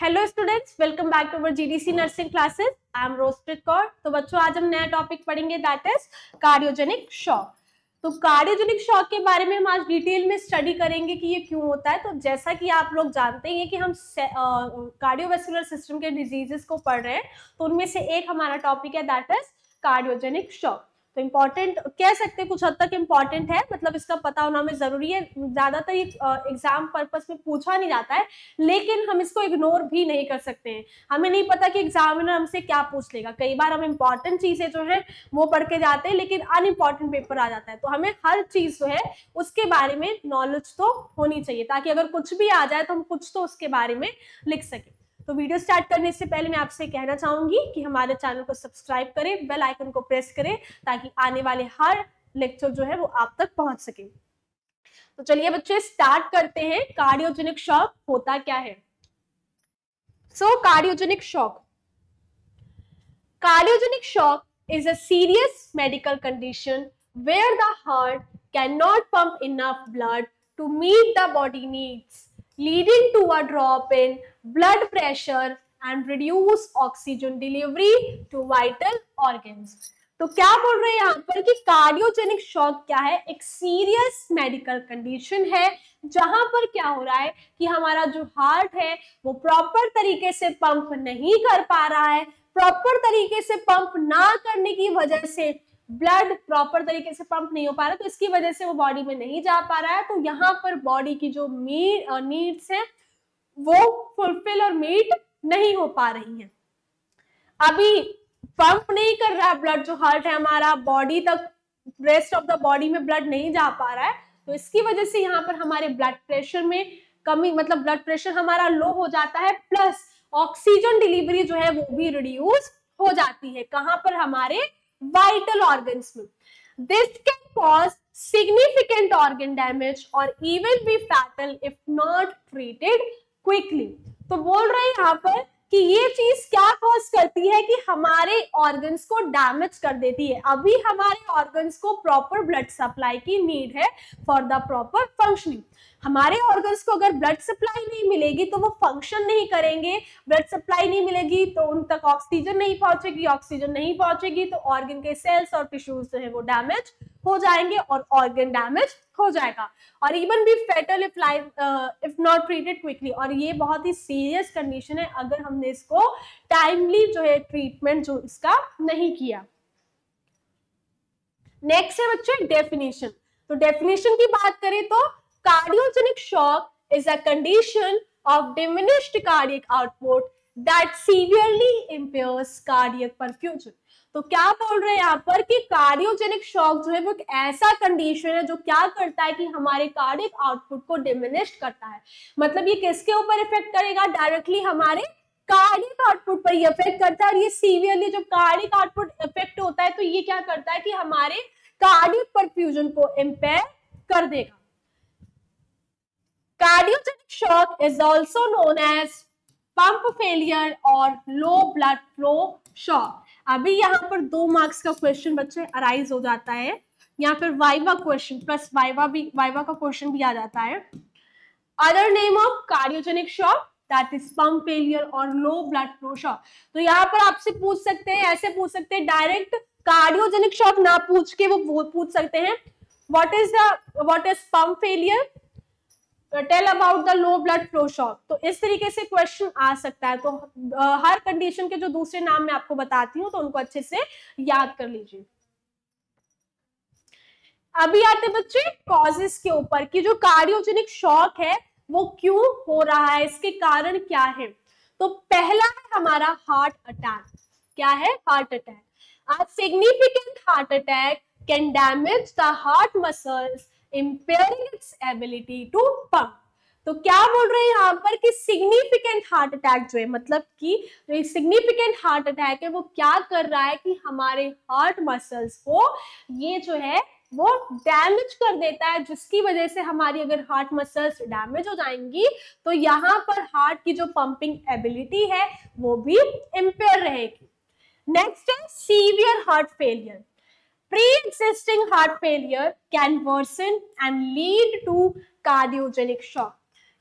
Hello students, welcome back to our GDC nursing classes. I am रोस्टेड कौर। तो बच्चों, आज हम नया टॉपिक पढ़ेंगे, दैट इज कार्डियोजेनिक शॉक। तो कार्डियोजेनिक शॉक के बारे में हम आज डिटेल में स्टडी करेंगे कि ये क्यों होता है। तो जैसा कि आप लोग जानते हैं कि हम कार्डियोवैस्कुलर सिस्टम के डिजीजेस को पढ़ रहे हैं, तो उनमें से एक हमारा टॉपिक है दैट इज कार्डियोजेनिक शॉक। तो इम्पॉर्टेंट कह सकते हैं, कुछ हद तक इम्पॉर्टेंट है, मतलब इसका पता होना हमें जरूरी है। ज्यादातर एग्जाम पर्पस में पूछा नहीं जाता है, लेकिन हम इसको इग्नोर भी नहीं कर सकते हैं। हमें नहीं पता कि एग्जामिनर हमसे क्या पूछ लेगा। कई बार हम इंपॉर्टेंट चीजें जो है वो पढ़ के जाते हैं, लेकिन अनइम्पॉर्टेंट पेपर आ जाता है। तो हमें हर चीज जो है उसके बारे में नॉलेज तो होनी चाहिए, ताकि अगर कुछ भी आ जाए तो हम कुछ तो उसके बारे में लिख सकें। तो वीडियो स्टार्ट करने से पहले मैं आपसे कहना चाहूंगी कि हमारे चैनल को सब्सक्राइब करें, बेल आइकन को प्रेस करें, ताकि आने वाले हर लेक्चर जो है वो आप तक पहुंच सके। तो चलिए बच्चे, स्टार्ट करते हैं। कार्डियोजेनिक शॉक होता क्या है? So cardiogenic shock, cardiogenic shock is a serious medical condition where the heart cannot pump enough blood to meet the body needs, leading to a drop in blood pressure and reduce oxygen delivery to vital organs. तो क्या बोल रहे हैं यहाँ पर कि cardiogenic shock क्या है? एक सीरियस मेडिकल कंडीशन है जहां पर क्या हो रहा है कि हमारा जो हार्ट है वो प्रॉपर तरीके से पंप नहीं कर पा रहा है। प्रॉपर तरीके से पंप ना करने की वजह से ब्लड प्रॉपर तरीके से पंप नहीं हो पा रहा, तो इसकी वजह से वो बॉडी में नहीं जा पा रहा है। तो यहाँ पर बॉडी की जो नीड्स है वो फुलफिल और मीट नहीं हो पा रही है। अभी पंप नहीं कर रहा ब्लड, जो हार्ट है हमारा, बॉडी तक, रेस्ट ऑफ द बॉडी में ब्लड नहीं जा पा रहा है। तो इसकी वजह से यहाँ पर हमारे ब्लड प्रेशर में कमी, मतलब ब्लड प्रेशर हमारा लो हो जाता है, प्लस ऑक्सीजन डिलीवरी जो है वो भी रिड्यूस हो जाती है। कहां पर? हमारे वाइटल ऑर्गन्स में। This can cause significant organ damage और even be fatal if not treated quickly. तो बोल रहे हैं यहाँ पर कि ये चीज क्या कॉज करती है कि हमारे ऑर्गन्स को डैमेज कर देती है। अभी हमारे ऑर्गन्स को प्रॉपर ब्लड सप्लाई की नीड है फॉर द प्रॉपर फंक्शनिंग। हमारे ऑर्गन्स को अगर ब्लड सप्लाई नहीं मिलेगी तो वो फंक्शन नहीं करेंगे। ब्लड सप्लाई नहीं मिलेगी तो उन तक ऑक्सीजन नहीं पहुंचेगी, ऑक्सीजन नहीं पहुंचेगी तो ऑर्गन के सेल्स और टिश्यूज जो है वो डैमेज हो जाएंगे और ऑर्गन डैमेज हो जाएगा, और इवन भी fatal if not treated quickly. और ये बहुत ही सीरियस कंडीशन है अगर हमने इसको टाइमली जो है ट्रीटमेंट जो इसका नहीं किया। नेक्स्ट है बच्चे डेफिनेशन। तो डेफिनेशन की बात करें तो cardiogenic shock is a condition of diminished cardiac output that severely impairs cardiac perfusion. तो क्या बोल रहे हैं यहाँ पर कि कार्डियोजेनिक शॉक जो है वो एक ऐसा कंडीशन है जो क्या करता है कि हमारे कार्डियक आउटपुट को डिमिनिश्ड करता है। मतलब ये किसके ऊपर इफेक्ट करेगा? डायरेक्टली हमारे कार्डियक आउटपुट पर ये इफेक्ट करता है। और ये सीवियरली जब कार्डियक आउटपुट इफेक्ट होता है तो ये क्या करता है कि हमारे कार्डियक परफ्यूजन को इम्पेयर कर देगा। Cardiogenic shock is also known as pump failure और low blood flow shock. अभी यहाँ पर 2 मार्क्स का क्वेश्चन बच्चे अराइज हो जाता है, यहाँ पर वाइवा क्वेश्चन प्लस वाइवा का क्वेश्चन भी आ जाता है। Other name of cardiogenic shock that is pump failure और लो ब्लड फ्लो शॉक। तो यहाँ पर आपसे पूछ सकते हैं, ऐसे पूछ सकते हैं, डायरेक्ट कार्डियोजेनिक शॉक ना पूछ के वो पूछ सकते हैं what is pump failure, tell about the low blood flow shock. तो इस तरीके से क्वेश्चन आ सकता है। तो हर कंडीशन के जो दूसरे नाम मैं आपको बताती हूँ तो उनको अच्छे से याद कर लीजिए। अभी आते बच्चे कॉजेस के ऊपर कि जो कार्डियोजेनिक शॉक है वो क्यों हो रहा है, इसके कारण क्या है। तो पहला है हमारा हार्ट अटैक। क्या है? Heart attack. A significant heart attack can damage the heart muscles, impairing its ability to pump. तो क्या बोल रहे हैं यहाँ पर कि सिग्निफिकेंट हार्ट अटैक जो है, मतलब कि जो सिग्निफिकेंट हार्ट अटैक है वो क्या कर रहा है कि हमारे हार्ट मसल्स को ये जो है वो डैमेज कर देता है, जिसकी वजह से हमारी अगर हार्ट मसल्स डैमेज हो जाएंगी तो यहाँ पर हार्ट की जो पंपिंग एबिलिटी है वो भी इम्पेयर रहेगी। नेक्स्ट है severe heart failure. Pre-existing heart failure can worsen and lead to cardiogenic shock.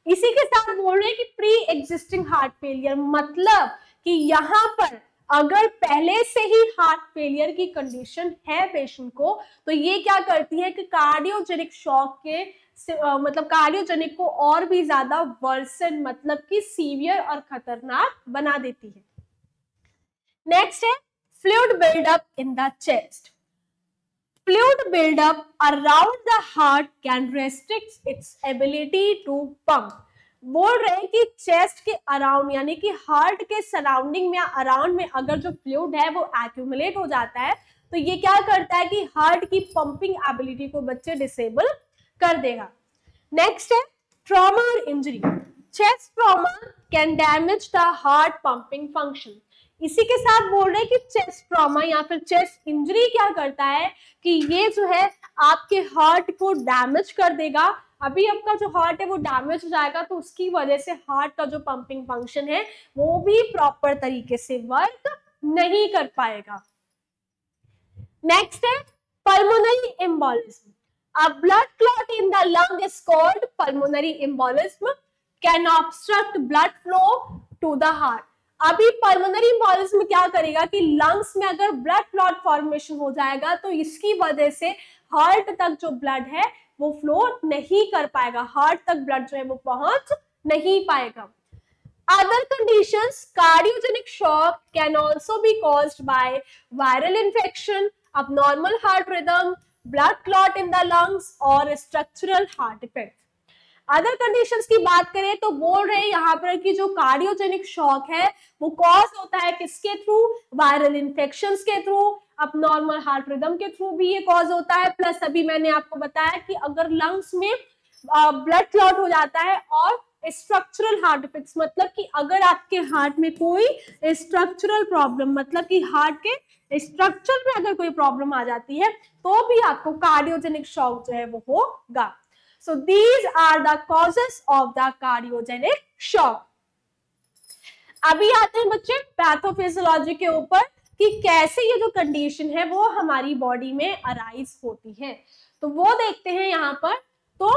इसी के साथ बोल रहे हैं कि प्री एग्जिस्टिंग हार्ट फेलियर, मतलब कि यहाँ पर अगर पहले से ही हार्ट फेलियर की कंडीशन है पेशेंट को, तो ये क्या करती है कि कार्डियोजेनिक शॉक के मतलब कार्डियोजेनिक को और भी ज्यादा वर्सन, मतलब कि सीवियर और खतरनाक बना देती है। नेक्स्ट है fluid buildup in the chest. Fluid buildup around the heart can restrict its ability to pump. बोल रहे हैं कि चेस्ट के अराउंड यानी कि हार्ट के सराउंडिंग में, अराउंड में अगर जो फ्लूइड है वो एक्यूमुलेट हो जाता है, तो ये क्या करता है कि हार्ट की पंपिंग एबिलिटी को बच्चे डिसेबल कर देगा। नेक्स्ट है ट्रॉमा और injury. Chest trauma can damage the heart pumping function. इसी के साथ बोल रहे हैं कि चेस्ट ट्रॉमा या फिर चेस्ट इंजरी क्या करता है कि ये जो है आपके हार्ट को डैमेज कर देगा। अभी आपका जो हार्ट है वो डैमेज हो जाएगा, तो उसकी वजह से हार्ट का जो पंपिंग फंक्शन है वो भी प्रॉपर तरीके से वर्क नहीं कर पाएगा। नेक्स्ट है pulmonary embolism. A blood clot in the lung is called pulmonary embolism, can obstruct blood flow to the heart. अभी पल्मोनरी एम्बोलिज्म क्या करेगा कि लंग्स में अगर ब्लड क्लॉट फॉर्मेशन हो जाएगा, तो इसकी वजह से हार्ट तक जो ब्लड है वो फ्लो नहीं कर पाएगा, हार्ट तक ब्लड जो है वो पहुंच नहीं पाएगा। Other conditions, cardiogenic shock can also be caused by viral infection, abnormal heart rhythm, blood clot in the lungs और structural heart defect। Other conditions की बात करें तो बोल रहे हैं यहाँ पर कि जो कार्डियोजेनिक शॉक है वो कॉज होता है किसके थ्रू, वायरल इन्फेक्शंस के थ्रू, अबनॉर्मल हार्ट रिदम के थ्रू भी ये कॉज होता है, प्लस अभी मैंने आपको बताया कि अगर लंग्स में ब्लड क्लॉट हो जाता है, और स्ट्रक्चरल हार्ट डिफेक्ट्स मतलब कि अगर आपके हार्ट में कोई स्ट्रक्चरल प्रॉब्लम, मतलब कि हार्ट के स्ट्रक्चर में अगर कोई प्रॉब्लम आ जाती है तो भी आपको कार्डियोजेनिक शॉक जो है वो होगा। So these are the causes of the cardiogenic shock। अभी आते हैं बच्चे पैथोफिजियोलॉजी के ऊपर कि कैसे ये जो कंडीशन है वो हमारी बॉडी में अराइज होती है, तो वो देखते हैं यहाँ पर। तो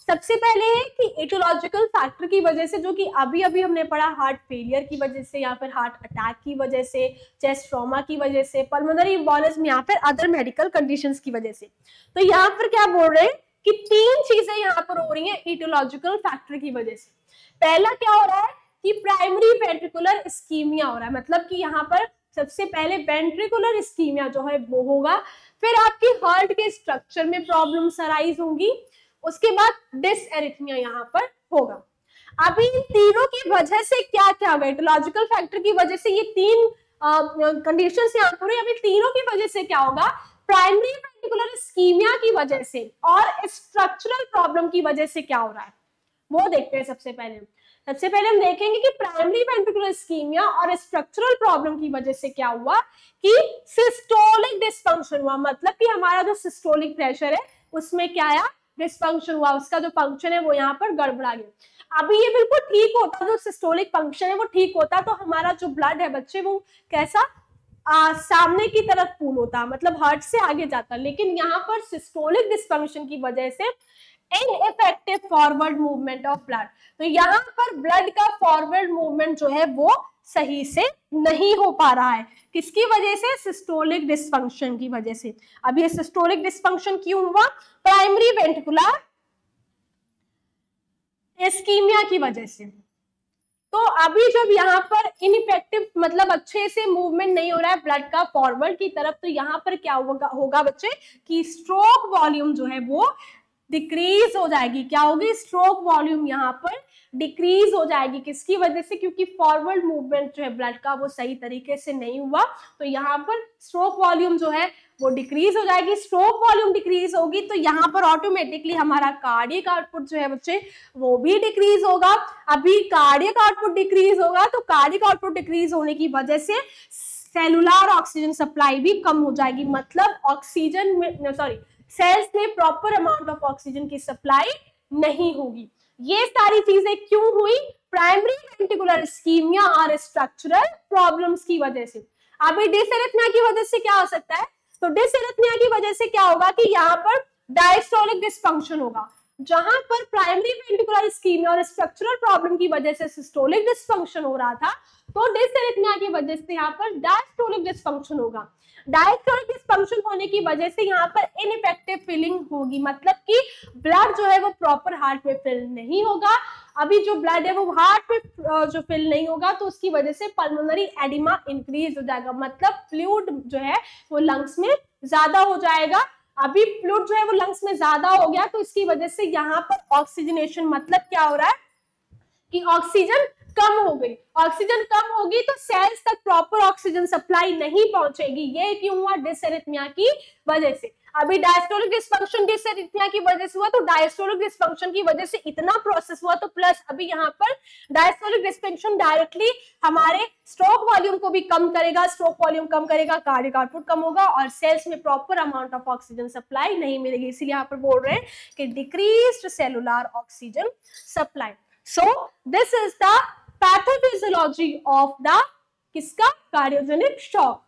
सबसे पहले है कि एटियोलॉजिकल फैक्टर की वजह से, जो कि अभी अभी हमने पढ़ा, हार्ट फेलियर की वजह से या फिर हार्ट अटैक की वजह से, चेस्ट ट्रॉमा की वजह से, पल्मोनरी एम्बोलिज्म या फिर अदर मेडिकल कंडीशंस की वजह से। तो यहाँ पर क्या बोल रहे हैं कि तीन चीजें यहाँ पर हो रही हैं एटियोलॉजिकल फैक्टर की वजह से। पहला क्या हो रहा है कि प्राइमरी वेंट्रिकुलर इस्कीमिया हो रहा है, मतलब कि यहाँ पर सबसे पहले वेंट्रिकुलर इस्कीमिया जो है वो होगा, फिर आपकी हार्ट के स्ट्रक्चर में प्रॉब्लम्स अराइज होंगी, उसके बाद डिसएरिथमिया यहाँ पर होगा। अभी इन तीनों की वजह से क्या क्या होगा, एटियोलॉजिकल फैक्टर की वजह से ये तीन कंडीशंस यहाँ पर, अभी तीनों की वजह से क्या होगा, प्राइमरी वेंट्रिकुलर इस्कीमिया की वजह से और स्ट्रक्चरल प्रॉब्लम की वजह से क्या हो रहा है वो देखते हैं। सबसे पहले हम देखेंगे कि प्राइमरी वेंट्रिकुलर इस्कीमिया और स्ट्रक्चरल प्रॉब्लम की वजह से क्या हुआ कि सिस्टोलिक डिस्फंक्शन हुआ, मतलब कि हमारा जो सिस्टोलिक प्रेशर है उसमें क्या आया, डिस्फंक्शन हुआ, उसका जो फंक्शन है वो यहाँ पर गड़बड़ा गया। अभी ये बिल्कुल ठीक होता, जो सिस्टोलिक फंक्शन है वो ठीक होता, तो हमारा जो ब्लड है बच्चे वो कैसा सामने की तरफ पूल होता, मतलब हार्ट से आगे जाता, लेकिन यहाँ पर सिस्टोलिक डिस्फंक्शन की वजह से ineffective forward movement of blood, तो यहाँ पर ब्लड का फॉरवर्ड मूवमेंट जो है वो सही से नहीं हो पा रहा है। किसकी वजह से, सिस्टोलिक डिस्फंक्शन की वजह से। अब ये सिस्टोलिक डिस्फंक्शन क्यों हुआ, प्राइमरी वेंट्रिकुलर इस्कीमिया की वजह से। तो अभी जब यहाँ पर इनइफेक्टिव मतलब अच्छे से मूवमेंट नहीं हो रहा है ब्लड का फॉरवर्ड की तरफ, तो यहाँ पर क्या होगा बच्चे कि स्ट्रोक वॉल्यूम जो है वो डिक्रीज हो जाएगी। क्या होगी, स्ट्रोक वॉल्यूम यहाँ पर डिक्रीज हो जाएगी। किसकी वजह से, क्योंकि फॉरवर्ड मूवमेंट जो है ब्लड का वो सही तरीके से नहीं हुआ, तो यहाँ पर स्ट्रोक वॉल्यूम जो है वो डिक्रीज हो जाएगी। स्ट्रोक वॉल्यूम डिक्रीज होगी तो यहाँ पर ऑटोमेटिकली हमारा कार्डियक आउटपुट जो है बच्चे वो भी डिक्रीज होगा। अभी कार्डियक आउटपुट डिक्रीज होगा तो कार्डियक आउटपुट डिक्रीज होने की वजह से सेलुलर ऑक्सीजन सप्लाई भी कम हो जाएगी, मतलब ऑक्सीजन में सेल्स में प्रॉपर अमाउंट ऑफ ऑक्सीजन की सप्लाई नहीं होगी। ये सारी चीजें क्यों हुई, प्राइमरी वेंट्रिकुलर इस्कीमिया और स्ट्रक्चरल प्रॉब्लम्स की वजह से। अभी डिसएरिथमिया की वजह से क्या हो सकता है, तो डिसएरिथमिया की वजह से क्या होगा कि यहाँ पर डायस्टोलिक डिस्फंक्शन होगा। जहां पर प्राइमरी वेंट्रिकुलर इस्कीमिया और स्ट्रक्चरल प्रॉब्लम की वजह से सिस्टोलिक डिसफंक्शन हो रहा था, तो डिसएरिथमिया की वजह से यहाँ पर डायस्टोलिक डिसफंक्शन होगा। डायस्टोलिक डिसफंक्शन होने की वजह से यहाँ पर इनइफेक्टिव फिलिंग होगी, मतलब कि ब्लड जो है वो प्रॉपर हार्ट में फिल नहीं होगा। अभी जो ब्लड है वो हार्ट में जो फिल नहीं होगा तो उसकी वजह से पल्मोनरी एडिमा इंक्रीज हो जाएगा, मतलब फ्लूइड जो है वो लंग्स में ज्यादा हो जाएगा। अभी फ्लूइड जो है वो लंग्स में ज्यादा हो गया तो इसकी वजह से यहाँ पर ऑक्सीजनेशन, मतलब क्या हो रहा है कि ऑक्सीजन कम हो गई। ऑक्सीजन कम होगी तो सेल्स तक प्रॉपर ऑक्सीजन सप्लाई नहीं पहुंचेगी। ये क्यों हुआ? डिसएरिथमिया की वजह से। अभी डायस्टोलिक डिसफंक्शन डिसएरिथमिया की वजह से हुआ, तो डायस्टोलिक डिसफंक्शन की वजह से इतना प्रोसेस हुआ, तो प्लस अभी यहाँ पर डायस्टोलिक डिसफंक्शन डायरेक्टली हमारे स्ट्रोक वॉल्यूम को भी कम करेगा। स्ट्रोक वॉल्यूम कम करेगा, कार्डियक आउटपुट कम होगा और सेल्स में proper amount of oxygen supply नहीं मिलेगी। इसीलिए यहाँ पर बोल रहे हैं कि decreased cellular oxygen supply. So this is the pathophysiology of the किसका? Cardiogenic shock.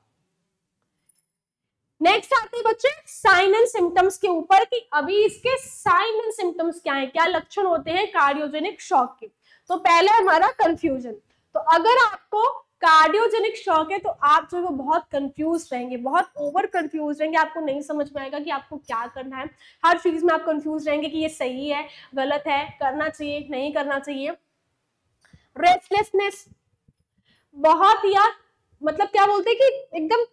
नेक्स्ट आते हैं बच्चे साइन एंड सिम्टम्स के ऊपर कि अभी इसके साइन एंड सिम्टम्स क्या हैं, क्या लक्षण होते हैं कार्डियोजेनिक शॉक के। तो पहले हमारा कंफ्यूजन। तो अगर आपको कार्डियोजेनिक शॉक है तो आप जो है बहुत कंफ्यूज रहेंगे, बहुत ओवर कंफ्यूज रहेंगे, आपको नहीं समझ में आएगा कि आपको क्या करना है। हर चीज में आप कंफ्यूज रहेंगे कि ये सही है, गलत है, करना चाहिए, नहीं करना चाहिए। रेस्टलेसनेस, बहुत यार मतलब क्या बोलते हैं कि एकदम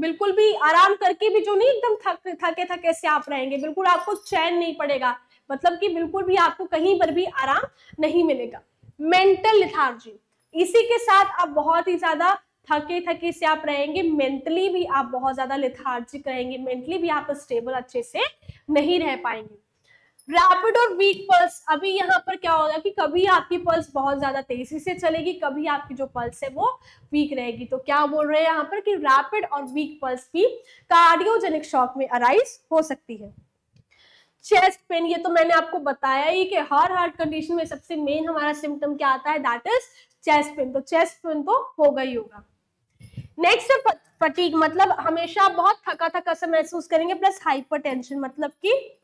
बिल्कुल भी आराम करके भी जो नहीं, एकदम थके थके से आप रहेंगे, बिल्कुल आपको चैन नहीं पड़ेगा, मतलब कि बिल्कुल भी आपको कहीं पर भी आराम नहीं मिलेगा। मेंटल लिथार्जी, इसी के साथ आप बहुत ही ज्यादा थके थके से आप रहेंगे। मेंटली भी आप बहुत ज्यादा लिथार्जिक रहेंगे, मेंटली भी आप स्टेबल अच्छे से नहीं रह पाएंगे। रैपिड और वीक पल्स, अभी यहाँ पर क्या होगा कि कभी आपकी पल्स बहुत ज्यादा तेजी से चलेगी, कभी आपकी जो पल्स है वो वीक रहेगी। तो क्या बोल रहे हैं यहाँ पर कि रैपिड और वीक पल्स भी कार्डियोजेनिक शॉक में अराइज हो सकती है। चेस्ट पेन, ये तो मैंने आपको बताया ही कि हर हार्ट कंडीशन में सबसे मेन हमारा सिम्टम क्या आता है, दैट इज चेस्ट पेन। तो चेस्ट पेन तो होगा ही होगा। नेक्स्ट है फटीग, मतलब हमेशा आप बहुत थका थका सा महसूस करेंगे, प्लस हाइपरटेंशन, मतलब कि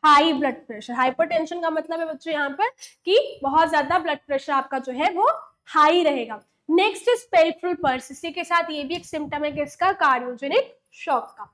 हाई ब्लड प्रेशर। हाइपरटेंशन का मतलब है बच्चों यहाँ पर कि बहुत ज्यादा ब्लड प्रेशर आपका जो है वो हाई रहेगा। नेक्स्ट इज पेरिफेरल पल्स, इसी के साथ ये भी एक सिम्टम है किसका? कार्डियोजेनिक शॉक का।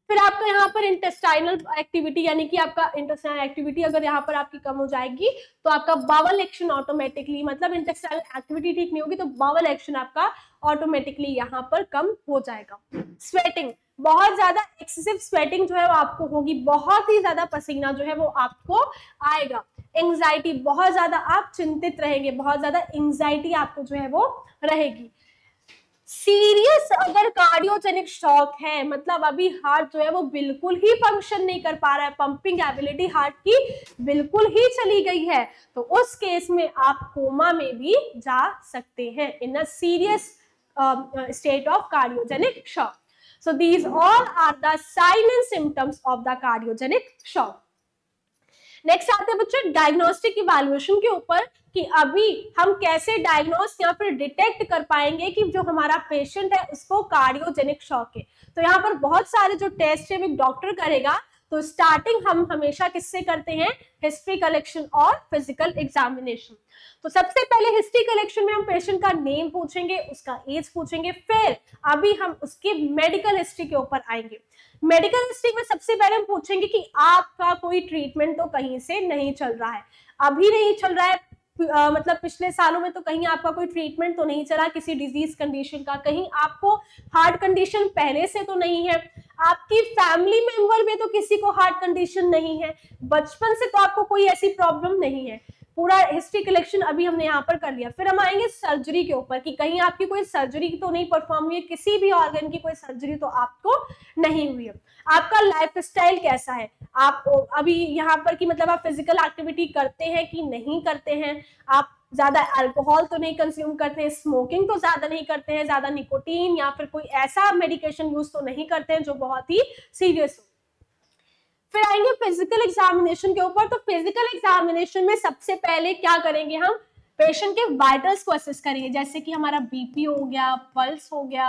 फिर आपका यहाँ पर इंटेस्टाइनल एक्टिविटी, यानी कि आपका इंटेस्टाइनल एक्टिविटी अगर यहाँ पर आपकी कम हो जाएगी तो आपका बावल एक्शन ऑटोमेटिकली, मतलब इंटेस्टाइनल एक्टिविटी ठीक नहीं होगी तो बावल एक्शन आपका ऑटोमेटिकली यहाँ पर कम हो जाएगा। स्वेटिंग, बहुत ज्यादा एक्सेसिव स्वेटिंग जो है वो आपको होगी, बहुत ही ज्यादा पसीना जो है वो आपको आएगा। एंजाइटी, बहुत ज्यादा आप चिंतित रहेंगे, बहुत ज्यादा एंजाइटी आपको जो है वो रहेगी। सीरियस अगर कार्डियोजेनिक शॉक है, मतलब अभी हार्ट जो है वो बिल्कुल ही फंक्शन नहीं कर पा रहा है, पंपिंग एबिलिटी हार्ट की बिल्कुल ही चली गई है, तो उस केस में आप कोमा में भी जा सकते हैं in a serious state of cardiogenic shock. So these all are the signs and symptoms of the cardiogenic shock. Next आते हैं बच्चों डायग्नोस्टिक इवैल्यूएशन के ऊपर कि अभी हम कैसे डायग्नोस या फिर डिटेक्ट कर पाएंगे कि जो हमारा पेशेंट है उसको कार्डियोजेनिक शॉक है। तो यहाँ पर बहुत सारे जो टेस्ट है एक डॉक्टर करेगा। तो स्टार्टिंग हम हमेशा किससे करते हैं? हिस्ट्री कलेक्शन और फिजिकल एग्जामिनेशन। तो सबसे पहले हिस्ट्री कलेक्शन में हम पेशेंट का नेम पूछेंगे, उसका एज पूछेंगे, फिर अभी हम उसके मेडिकल हिस्ट्री के ऊपर आएंगे। मेडिकल हिस्ट्री में सबसे पहले हम पूछेंगे कि आपका कोई ट्रीटमेंट तो कहीं से नहीं चल रहा है, अभी नहीं चल रहा है, मतलब पिछले सालों में तो कहीं आपका कोई ट्रीटमेंट तो नहीं चला किसी डिजीज कंडीशन का, कहीं आपको हार्ट कंडीशन पहले से तो नहीं है, आपकी फैमिली मेंबर में तो किसी को हार्ट कंडीशन नहीं है, बचपन से तो आपको कोई ऐसी प्रॉब्लम नहीं है। पूरा हिस्ट्री कलेक्शन अभी हमने यहाँ पर कर लिया। फिर हम आएंगे सर्जरी के ऊपर कि कहीं आपकी कोई सर्जरी तो नहीं परफॉर्म हुई है, किसी भी ऑर्गन की कोई सर्जरी तो आपको नहीं हुई है। आपका लाइफ स्टाइल कैसा है, आप अभी यहाँ पर कि मतलब आप फिजिकल एक्टिविटी करते हैं कि नहीं करते हैं, आप ज्यादा अल्कोहल तो नहीं कंज्यूम करते हैं, स्मोकिंग तो ज्यादा नहीं करते हैं, ज्यादा निकोटीन या फिर कोई ऐसा मेडिकेशन यूज तो नहीं करते हैं जो बहुत ही सीरियस हो। फिर आएंगे फिजिकल एग्जामिनेशन के ऊपर। तो फिजिकल एग्जामिनेशन में सबसे पहले क्या करेंगे, हम पेशेंट के वाइटल्स को असेस करेंगे, जैसे कि हमारा बीपी हो गया, पल्स हो गया,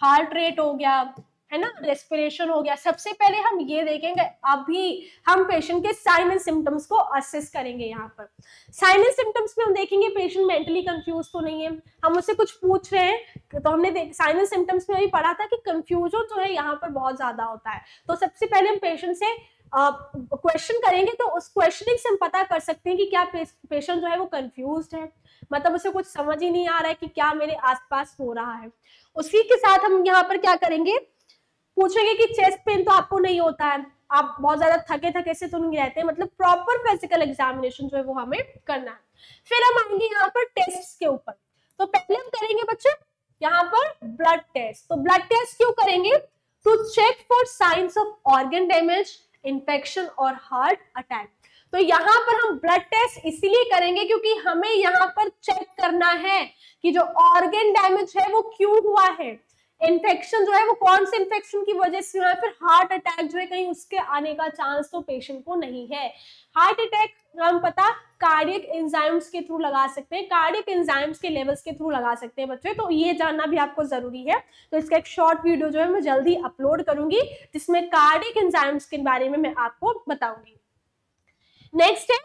हार्ट रेट हो गया, है ना, रेस्पिरेशन हो गया। सबसे पहले हम ये देखेंगे, अभी हम पेशेंट के साइन एंड सिम्टम्स को असेस करेंगे। यहाँ पर साइन एंड सिम्टम्स में हम देखेंगे पेशेंट मेंटली कंफ्यूज तो नहीं है, हम उससे कुछ पूछ रहे हैं तो हमने साइन एंड सिम्टम्स में भी पढ़ा था कि कंफ्यूजन जो है यहाँ पर बहुत ज्यादा होता है। तो सबसे पहले हम पेशेंट से क्वेश्चन करेंगे, तो उस क्वेश्चनिंग से हम पता कर सकते हैं कि क्या पेशेंट जो है वो कंफ्यूज्ड है, मतलब उसे कुछ समझ ही नहीं आ रहा है कि क्या मेरे आसपास हो रहा है। उसी के साथ हम यहाँ पर क्या करेंगे, पूछेंगे कि चेस्ट पेन तो आपको नहीं होता है, आप बहुत ज्यादा थके थके से तो नहीं रहते, मतलब प्रॉपर फिजिकल एग्जामिनेशन जो है वो हमें करना है। फिर हम आएंगे यहाँ पर टेस्ट के ऊपर। तो पहले हम करेंगे बच्चे यहाँ पर ब्लड टेस्ट। तो ब्लड टेस्ट क्यों करेंगे, to check for signs of organ damage, infection और हार्ट अटैक। तो यहाँ पर हम ब्लड टेस्ट इसीलिए करेंगे क्योंकि हमें यहाँ पर चेक करना है कि जो ऑर्गन डैमेज है वो क्यों हुआ है, इन्फेक्शन जो है वो कौन से इन्फेक्शन की वजह से हुआ है, फिर हार्ट अटैक जो है कहीं उसके आने का चांस तो पेशेंट को नहीं है। हार्ट अटैक हम पता कार्डियक एंजाइम्स के थ्रू लगा सकते हैं, कार्डियक एंजाइम्स के लेवल्स के थ्रू लगा सकते हैं बच्चे, तो ये जानना भी आपको जरूरी है। तो इसका एक शॉर्ट वीडियो जो है मैं जल्दी अपलोड करूंगी जिसमें कार्डियक एंजाइम्स के बारे में मैं आपको बताऊंगी। नेक्स्ट है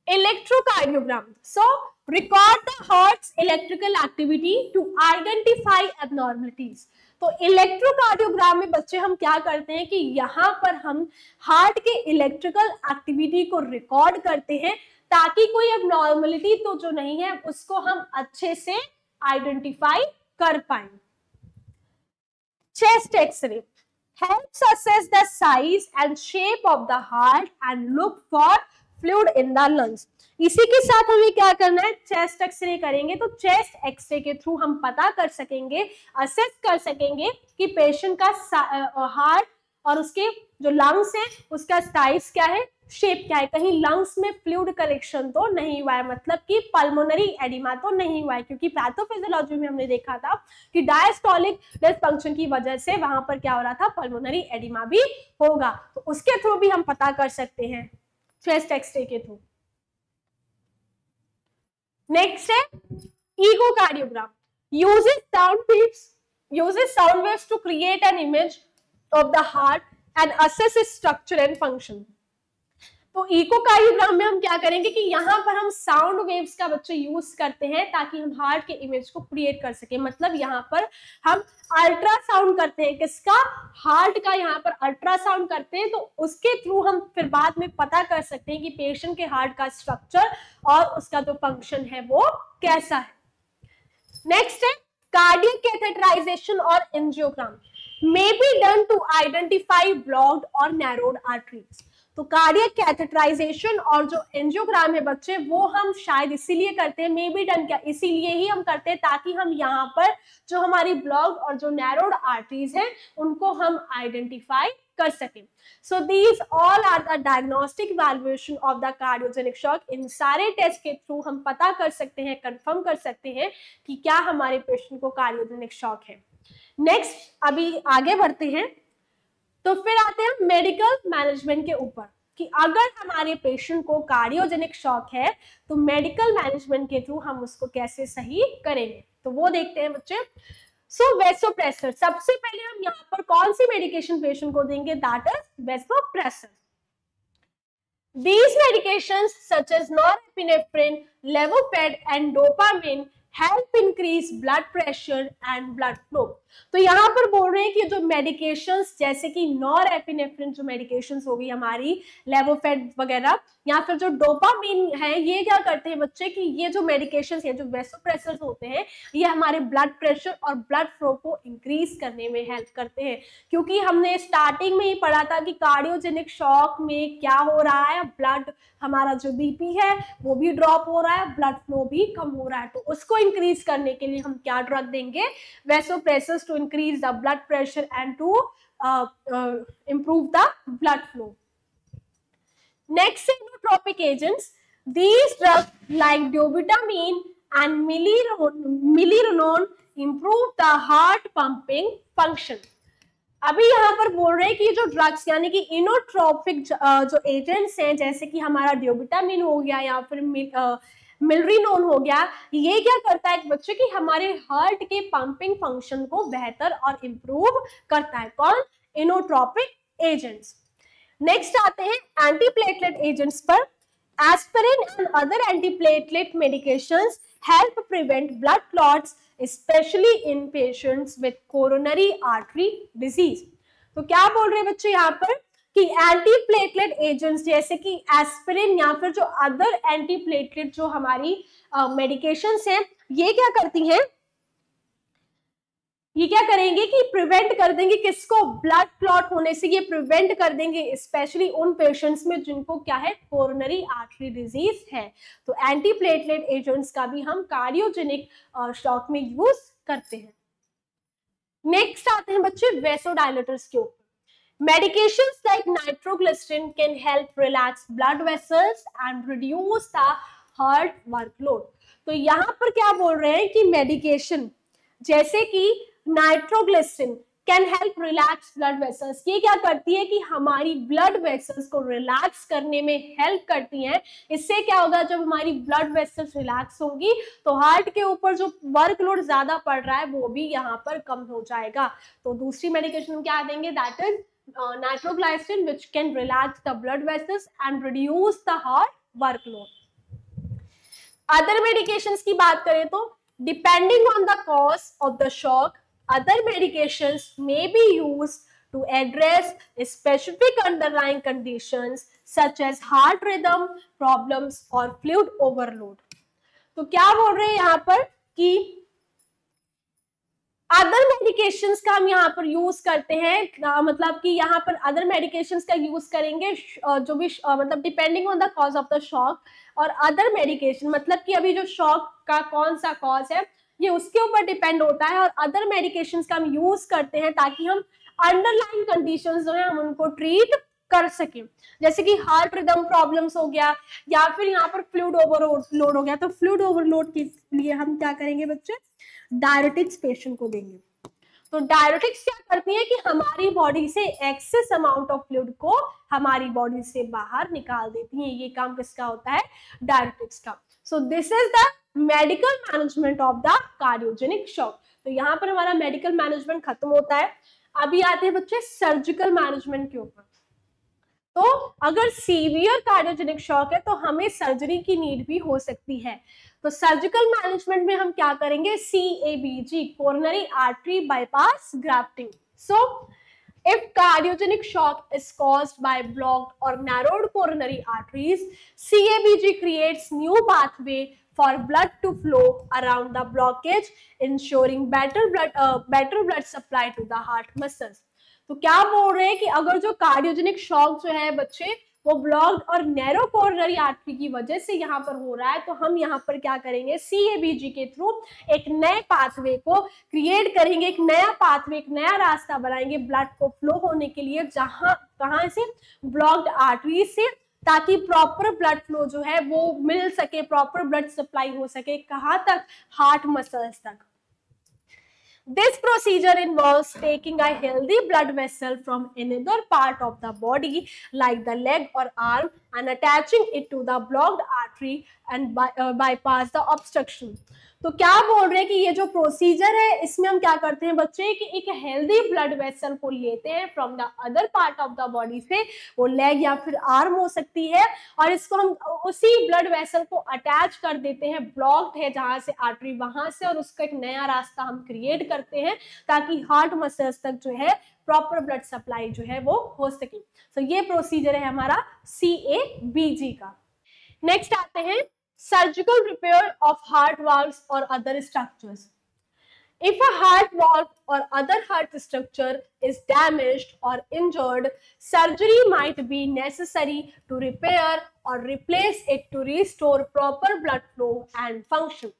electrocardiogram. So record the heart's electrical activity to identify abnormalities. तो इलेक्ट्रोकार्डियोग्राम में बच्चे हम क्या करते हैं कि यहाँ पर हम हार्ट के इलेक्ट्रिकल एक्टिविटी को रिकॉर्ड करते हैं ताकि कोई एबनॉर्मलिटी तो जो नहीं है उसको हम अच्छे से आइडेंटिफाई कर पाए। Chest x ray helps assess the size and shape of the heart and look for fluid in the lungs। इसी के साथ हमें क्या करना है, चेस्ट एक्सरे करेंगे। तो चेस्ट एक्सरे के थ्रू हम पता कर सकेंगे, असेस कर सकेंगे कि पेशेंट का हार्ट और उसके जो लंग्स है उसका साइज क्या है, शेप क्या है, कहीं लंग्स में फ्लूइड कलेक्शन तो नहीं हुआ है, मतलब कि पल्मोनरी एडिमा तो नहीं हुआ है, क्योंकि पैथोफिजियोलॉजी में हमने देखा था कि डायस्टोलिक डिसफंक्शन की वजह से वहां पर क्या हो रहा था, पल्मोनरी एडिमा भी होगा। तो उसके थ्रू भी हम पता कर सकते हैं चेस्ट एक्सरे के थ्रू। नेक्स्ट है echocardiogram. uses sound waves to create an image of the heart and assess its structure and function। तो इकोकार्डियोग्राम में हम क्या करेंगे कि यहाँ पर हम साउंड वेव्स का बच्चे यूज करते हैं ताकि हम हार्ट के इमेज को क्रिएट कर सके, मतलब यहाँ पर हम अल्ट्रासाउंड करते हैं, किसका, हार्ट का यहाँ पर अल्ट्रासाउंड करते हैं। तो उसके थ्रू हम फिर बाद में पता कर सकते हैं कि पेशेंट के हार्ट का स्ट्रक्चर और उसका जो फंक्शन है वो कैसा है। नेक्स्ट है कार्डियक कैथेटराइजेशन और angiogram may be done to identify blocked और narrowed arteries। तो कार्डियक कैथेटराइजेशन और जो एंजियोग्राम है बच्चे वो हम शायद इसीलिए करते हैं, मे बी डन क्या, इसीलिए ही हम करते हैं ताकि हम यहाँ पर जो हमारी ब्लॉक्ड और जो नैरोड आर्टरीज हैं उनको हम आइडेंटिफाई कर सकें। So these all are the diagnostic evaluation of the cardiogenic shock. इन सारे टेस्ट के थ्रू हम पता कर सकते हैं, कंफर्म कर सकते हैं कि क्या हमारे पेशेंट को कार्डियोजेनिक शॉक है। नेक्स्ट अभी आगे बढ़ते हैं, तो फिर आते हैं मेडिकल मैनेजमेंट के ऊपर कि अगर हमारे पेशेंट को कार्डियोजेनिक शॉक है तो मेडिकल मैनेजमेंट के थ्रू हम उसको कैसे सही करेंगे, तो वो देखते हैं बच्चे। सो वेसोप्रेसर, सबसे पहले हम यहाँ पर कौन सी मेडिकेशन पेशेंट को देंगे, that is vasopressor. These medications such as norepinephrine, Levoped and dopamine help increase blood pressure and blood flow। तो यहाँ पर बोल रहे हैं कि जो मेडिकेशंस जैसे कि नॉरएपिनेफ्रिन जो मेडिकेशंस होगी हमारी, लेवोफेड वगैरह, या फिर जो डोपामिन है, ये क्या करते हैं बच्चे कि ये जो मेडिकेशंस है, जो वेसोप्रेसर्स होते हैं, ये हमारे ब्लड प्रेशर और ब्लड फ्लो को इंक्रीज करने में हेल्प करते हैं। क्योंकि हमने स्टार्टिंग में ही पढ़ा था कि कार्डियोजेनिक शॉक में क्या हो रहा है, ब्लड हमारा जो बीपी है वो भी ड्रॉप हो रहा है, ब्लड फ्लो भी कम हो रहा है, तो उसको इंक्रीज करने के लिए हम क्या ड्रग देंगे, vasopressors to increase the blood pressure and to improve the blood flow। Next, nootropic agents. These drugs like dobutamine and milrinone improve the heart pumping function। अभी यहाँ पर बोल रहे हैं कि जो ड्रग्स यानी कि इनोट्रोपिक जो एजेंट्स हैं, जैसे कि हमारा ड्यूबिटामिन हो गया या फिर मिलरिनोन हो गया, ये क्या करता है बच्चे कि हमारे हार्ट के पंपिंग फंक्शन को बेहतर और इंप्रूव करता है। कौन? Inotropic agents. नेक्स्ट आते हैं एंटीप्लेटलेट एजेंट्स पर। Aspirin and other antiplatelet medications help prevent blood clots specially in patients with coronary artery disease. तो क्या बोल रहे हैं बच्चे यहाँ पर कि एंटीप्लेटलेट एजेंट्स जैसे कि एस्पिरिन या फिर जो अदर एंटीप्लेटलेट जो हमारी मेडिकेशंस हैं, ये क्या करती हैं, ये क्या करेंगे कि प्रिवेंट कर देंगे किसको? ब्लड क्लॉट होने से ये प्रिवेंट कर देंगे, स्पेशली उन पेशेंट्स में जिनको क्या है? कोरोनरी आर्टरी डिजीज है। तो एंटीप्लेटलेट एजेंट्स का भी हम कार्डियोजेनिक शॉक में यूज करते हैं। नेक्स्ट आते हैं बच्चे वेसोडायलेटर्स के ऊपर। Medications like nitroglycerin can help relax blood vessels and reduce the heart workload। तो यहाँ पर क्या बोल रहे हैं कि मेडिकेशन जैसे कि nitroglycerin can help relax blood vessels, ये क्या करती है कि हमारी ब्लड वेसल्स को रिलैक्स करने में हेल्प करती हैं। इससे क्या होगा? जब हमारी ब्लड वेसल्स रिलैक्स होंगी तो हार्ट के ऊपर जो वर्कलोड ज्यादा पड़ रहा है वो भी यहाँ पर कम हो जाएगा। तो दूसरी मेडिकेशन हम क्या देंगे? That is nitroglycerin which can relax the blood vessels and reduce the heart workload। other medications की बात करें तो depending on the cause of the shock, other medications may be used to address specific underlying conditions such as heart rhythm problems or fluid overload। तो क्या बोल रहे हैं यहाँ पर कि अदर मेडिकेशंस का हम यहाँ पर यूज करते हैं, मतलब कि यहाँ पर अदर मेडिकेशंस का यूज करेंगे जो भी मतलब depending on the cause of the shock. और अदर मेडिकेशन मतलब कि अभी जो शॉक का कौन सा कॉज है ये उसके ऊपर डिपेंड होता है, और अदर मेडिकेशंस का हम यूज करते हैं ताकि हम अंडरलाइन कंडीशंस जो है हम उनको ट्रीट कर सकें। जैसे कि हार्ट रिदम प्रॉब्लम्स हो गया या फिर यहाँ पर फ्लूइड ओवरलोड हो गया, तो फ्लूइड ओवरलोड के लिए हम क्या करेंगे बच्चे? डायरेटिक्स पेशेंट को देंगे। तो डायरेटिक्स क्या करती है कि हमारी बॉडी से एक्सेस अमाउंट ऑफ फ्लूइड को हमारी बॉडी से बाहर निकाल देती है। ये काम किसका होता है? डायरेटिक्स का। So this is the medical management of the cardiogenic shock. तो यहाँ पर हमारा मेडिकल मैनेजमेंट खत्म होता है। अभी आते हैं बच्चे सर्जिकल मैनेजमेंट के ऊपर। तो अगर सीवियर कार्डियोजेनिक शॉक है तो हमें सर्जरी की नीड भी हो सकती है। तो सर्जिकल मैनेजमेंट में हम क्या करेंगे? CABG, coronary artery bypass grafting. So if cardiogenic shock is caused by blocked or narrowed coronary arteries, CABG creates new pathway for blood to flow around the blockage, ensuring better blood supply to the heart muscles। तो क्या बोल रहे हैं कि अगर जो cardiogenic shock जो है बच्चे वो ब्लॉक्ड और नैरो कोरोनरी आर्टरी की वजह से यहाँ पर हो रहा है, तो हम यहाँ पर क्या करेंगे? CABG के थ्रू एक नए पाथवे को क्रिएट करेंगे, एक नया पाथवे, एक नया रास्ता बनाएंगे ब्लड को फ्लो होने के लिए, जहां कहां से? ब्लॉक्ड आर्टरी से, ताकि प्रॉपर ब्लड फ्लो जो है वो मिल सके, प्रॉपर ब्लड सप्लाई हो सके। कहां तक? हार्ट मसल्स तक। This procedure involves taking a healthy blood vessel from another part of the body like the leg or arm and attaching it to the blocked artery and bypass the obstruction। तो क्या बोल रहे हैं कि ये जो procedure है इसमें हम क्या करते हैं बच्चे कि एक हेल्दी ब्लड वेसल को लेते हैं from the other part of the body से, वो लेग या फिर आर्म हो सकती है, और इसको हम उसी ब्लड वेसल को अटैच कर देते हैं, ब्लॉक्ड है जहां से आर्टरी वहां से, और उसका एक नया रास्ता हम क्रिएट करते हैं ताकि हार्ट मसल्स तक जो है प्रॉपर ब्लड सप्लाई जो है वो हो सके। तो ये प्रोसीजर है हमारा CABG का। नेक्स्ट आते हैं surgical repair of heart valves or other structures। If a heart valve or other heart structure is damaged or injured, surgery might be necessary to repair or replace it to restore proper blood flow and function।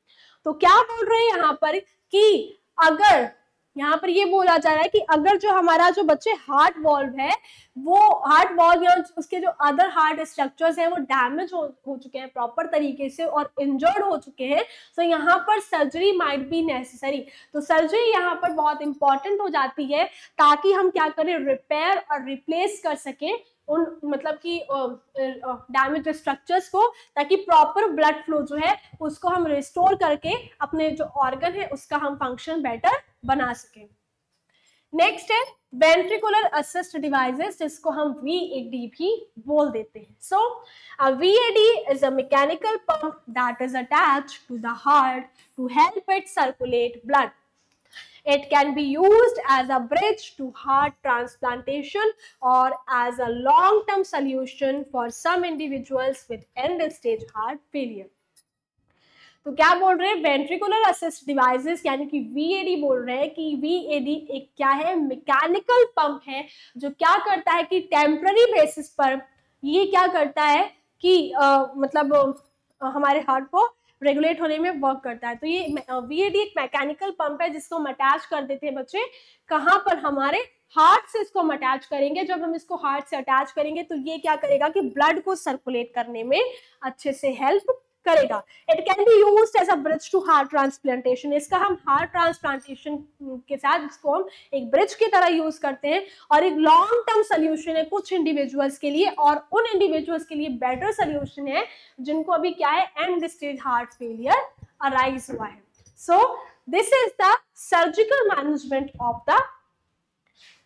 तो क्या बोल रहे हैं यहाँ पर कि अगर यहाँ पर ये बोला जा रहा है कि अगर जो हमारा जो बच्चे हार्ट वॉल्व है, वो हार्ट वॉल्व या उसके जो अदर हार्ट स्ट्रक्चर्स हैं वो डैमेज हो चुके हैं प्रॉपर तरीके से और इंजर्ड हो चुके हैं, तो यहाँ पर सर्जरी माइट बी नेसेसरी। तो सर्जरी यहाँ पर बहुत इंपॉर्टेंट हो जाती है ताकि हम क्या करें? रिपेयर और रिप्लेस कर सकें उन मतलब कि डैमेज स्ट्रक्चर्स को, ताकि प्रॉपर ब्लड फ्लो जो है उसको हम रिस्टोर करके अपने जो ऑर्गन है उसका हम फंक्शन बेटर बना सकें। नेक्स्ट है वेंट्रिकुलर असिस्ट डिवाइसेस, जिसको हम VAD भी बोल देते हैं। सो VAD is a mechanical pump that is attached to the heart to help it circulate blood. It can be used as a bridge to heart transplantation or as a long-term solution for some individuals with end-stage heart failure. तो क्या बोल रहे हैं, ventricular assist devices यानी कि VAD बोल रहे हैं कि VAD एक क्या है, मैकेनिकल पंप है जो क्या करता है कि टेम्पररी बेसिस पर ये क्या करता है कि मतलब हमारे हार्ट को रेगुलेट होने में वर्क करता है। तो ये VAD एक मैकेनिकल पंप है जिसको हम अटैच कर देते हैं बच्चे, कहाँ पर, हमारे हार्ट से इसको हम अटैच करेंगे। जब हम इसको हार्ट से अटैच करेंगे तो ये क्या करेगा कि ब्लड को सर्कुलेट करने में अच्छे से हेल्प करेगा। It can be used as a bridge to heart transplantation, इसका हम हार्ट ट्रांसप्लांटेशन के साथ इसको हम एक ब्रिज की तरह यूज करते हैं, और एक लॉन्ग टर्म सोल्यूशन है कुछ इंडिविजुअल्स के लिए, और उन इंडिविजुअल्स के लिए बेटर सोल्यूशन है जिनको अभी क्या है, and stage heart failure arise हुआ है। So this is the surgical management of the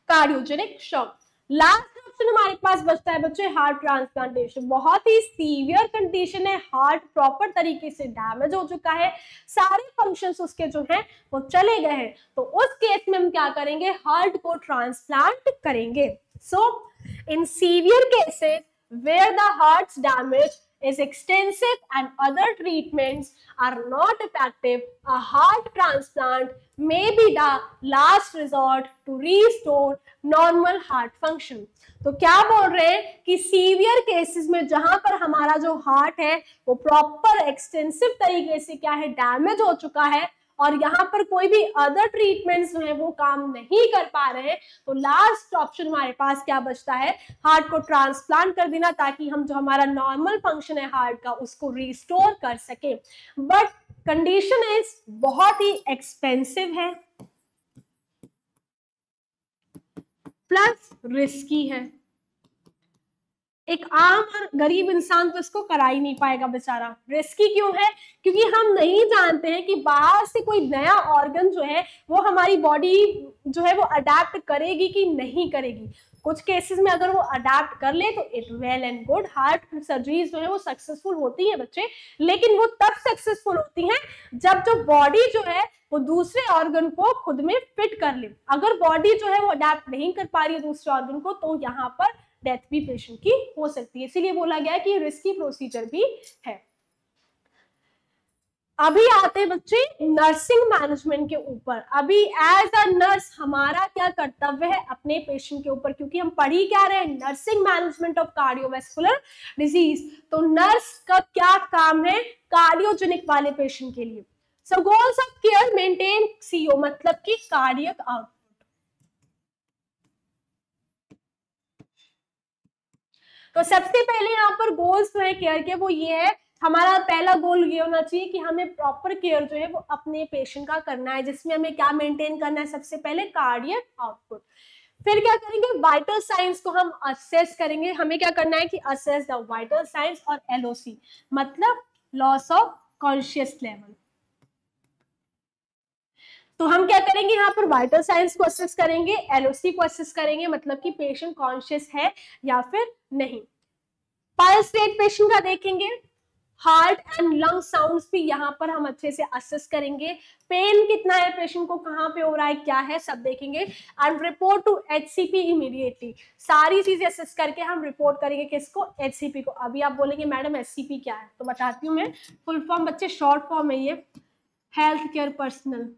cardiogenic shock. Last option हमारे पास बचता है बच्चे हार्ट ट्रांसप्लांटेशन। बहुत ही सीवियर कंडीशन है, हार्ट प्रॉपर तरीके से डैमेज हो चुका है, सारे फंक्शंस उसके जो हैं वो चले गए हैं, तो उस केस में हम क्या करेंगे, हार्ट को ट्रांसप्लांट करेंगे। So in severe cases where the hearts damage is extensive and other treatments are not effective, a heart transplant may be the last resort to restore normal heart function. तो क्या बोल रहे हैं कि severe cases में जहां पर हमारा जो हार्ट है वो प्रॉपर एक्सटेंसिव तरीके से क्या है, डैमेज हो चुका है, और यहाँ पर कोई भी अदर ट्रीटमेंट्स जो है वो काम नहीं कर पा रहे हैं, तो लास्ट ऑप्शन हमारे पास क्या बचता है, हार्ट को ट्रांसप्लांट कर देना, ताकि हम जो हमारा नॉर्मल फंक्शन है हार्ट का उसको रिस्टोर कर सके। बट कंडीशन इज बहुत ही एक्सपेंसिव है प्लस रिस्की है। एक आम और गरीब इंसान तो इसको करा ही नहीं पाएगा बेचारा। रिस्की क्यों है, क्योंकि हम नहीं जानते हैं कि बाहर से कोई नया ऑर्गन जो है वो हमारी बॉडी जो है वो अडेप्ट करेगी कि नहीं करेगी। कुछ केसेस में अगर वो अडेप्ट कर ले तो it well and good, heart surgeries जो है वो सक्सेसफुल होती है बच्चे, लेकिन वो तब सक्सेसफुल होती हैं जब जो बॉडी जो है वो दूसरे ऑर्गन को खुद में फिट कर ले। अगर बॉडी जो है वो अडेप्ट नहीं कर पा रही है दूसरे ऑर्गन को, तो यहाँ पर डेथ भी पेशेंट की हो सकती है। इसीलिए बोला गया है कि रिस्की प्रोसीजर भी है। अभी आते हैं बच्चे नर्सिंग मैनेजमेंट के ऊपर। अभी एज अ नर्स हमारा क्या कर्तव्य है अपने पेशेंट के ऊपर, क्योंकि हम पढ़ ही क्या रहे हैं, nursing management of cardiovascular disease. तो नर्स का क्या काम है कार्डियोजेनिक वाले पेशेंट के लिए। सो goals of care maintain CO मतलब कि कार्डियक आउटपुट। तो सबसे पहले यहाँ पर गोल्स जो है केयर के वो ये है, हमारा पहला गोल ये होना चाहिए कि हमें प्रॉपर केयर जो है वो अपने पेशेंट का करना है, जिसमें हमें क्या मेंटेन करना है, सबसे पहले कार्डियक आउटपुट। फिर क्या करेंगे, वाइटल साइंस को हम असेस करेंगे। हमें क्या करना है कि असेस द वाइटल साइंस, और LOC मतलब लॉस ऑफ कॉन्शियस लेवल। तो हम क्या करेंगे, यहाँ पर वाइटल साइंस को असेस करेंगे, LOC को असेस करेंगे, मतलब कि पेशेंट कॉन्शियस है या फिर नहीं। पल्स रेट पेशेंट का देखेंगे, हार्ट एंड लंग साउंड्स भी यहाँ पर हम अच्छे से असेस करेंगे। पेन कितना है पेशेंट को, कहाँ पे हो रहा है, क्या है, सब देखेंगे। And report to HCP immediately, सारी चीजें असेस करके हम रिपोर्ट करेंगे किसको, HCP को। अभी आप बोलेंगे मैडम HCP क्या है, तो बताती हूँ मैं। फुल फॉर्म बच्चे शॉर्ट फॉर्म है ये, हेल्थ केयर पर्सनल।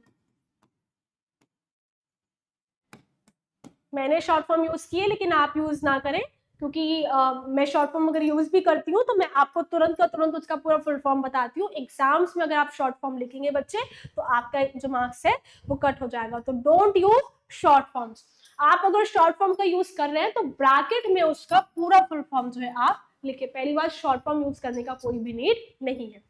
मैंने शॉर्ट फॉर्म यूज की है, लेकिन आप यूज ना करें, क्योंकि मैं शॉर्ट फॉर्म अगर यूज भी करती हूँ तो मैं आपको तुरंत का तुरंत उसका पूरा फुल फॉर्म बताती हूँ। एग्जाम्स में अगर आप शॉर्ट फॉर्म लिखेंगे बच्चे तो आपका जो मार्क्स है वो कट हो जाएगा। तो डोंट यूज शॉर्ट फॉर्म्स। आप अगर शॉर्ट फॉर्म का यूज कर रहे हैं तो ब्रैकेट में उसका पूरा फुल फॉर्म जो है आप लिखे। पहली बार शॉर्ट फॉर्म यूज करने का कोई भी नीड नहीं है।